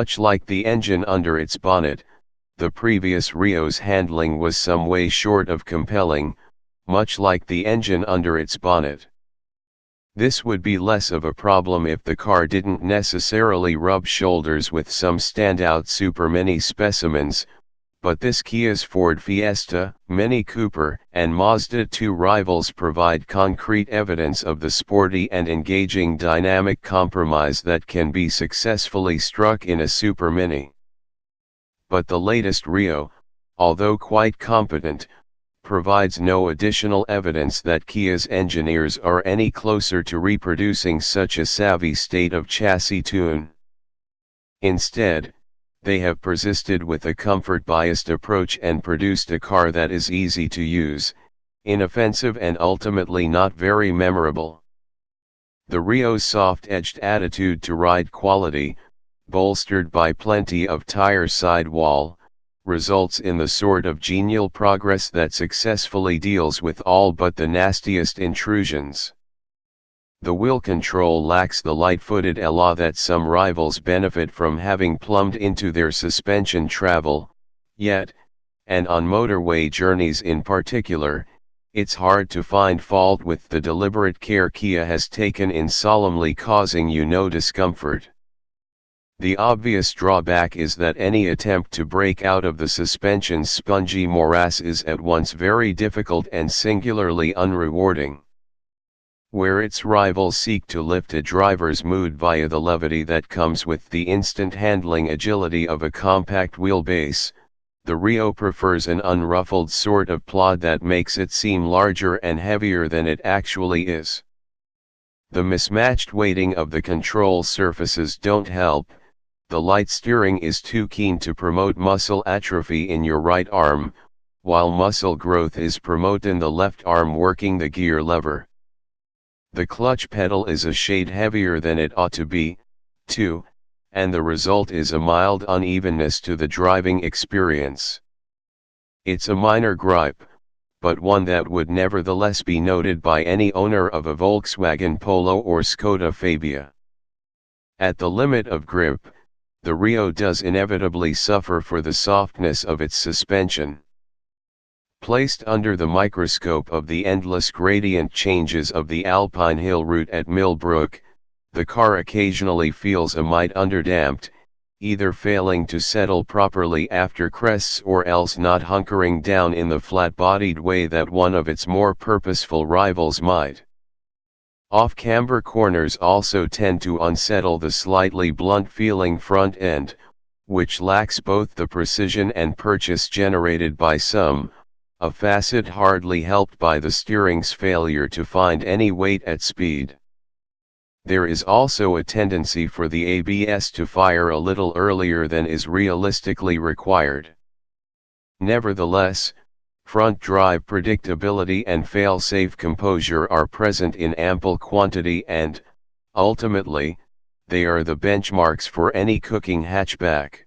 Much like the engine under its bonnet, the previous Rio's handling was some way short of compelling, much like the engine under its bonnet. This would be less of a problem if the car didn't necessarily rub shoulders with some standout Super Mini specimens, but this Kia's Ford Fiesta, Mini Cooper, and Mazda 2 rivals provide concrete evidence of the sporty and engaging dynamic compromise that can be successfully struck in a Super Mini. But the latest Rio, although quite competent, provides no additional evidence that Kia's engineers are any closer to reproducing such a savvy state of chassis tune. Instead, they have persisted with a comfort-biased approach and produced a car that is easy to use, inoffensive and ultimately not very memorable. The Rio's soft-edged attitude to ride quality, bolstered by plenty of tire sidewall, results in the sort of genial progress that successfully deals with all but the nastiest intrusions. The wheel control lacks the light-footed élan that some rivals benefit from having plumbed into their suspension travel, yet, and on motorway journeys in particular, it's hard to find fault with the deliberate care Kia has taken in solemnly causing you no discomfort. The obvious drawback is that any attempt to break out of the suspension's spongy morass is at once very difficult and singularly unrewarding. Where its rivals seek to lift a driver's mood via the levity that comes with the instant handling agility of a compact wheelbase, the Rio prefers an unruffled sort of plod that makes it seem larger and heavier than it actually is. The mismatched weighting of the control surfaces don't help. The light steering is too keen to promote muscle atrophy in your right arm, while muscle growth is promoting the left arm working the gear lever. The clutch pedal is a shade heavier than it ought to be, too, and the result is a mild unevenness to the driving experience. It's a minor gripe, but one that would nevertheless be noted by any owner of a Volkswagen Polo or Skoda Fabia. At the limit of grip, the Rio does inevitably suffer for the softness of its suspension. Placed under the microscope of the endless gradient changes of the Alpine Hill route at Millbrook, the car occasionally feels a mite underdamped, either failing to settle properly after crests or else not hunkering down in the flat-bodied way that one of its more purposeful rivals might. Off-camber corners also tend to unsettle the slightly blunt-feeling front end, which lacks both the precision and purchase generated by some, a facet hardly helped by the steering's failure to find any weight at speed. There is also a tendency for the ABS to fire a little earlier than is realistically required. Nevertheless, front drive predictability and fail-safe composure are present in ample quantity and, ultimately, they are the benchmarks for any cooking hatchback.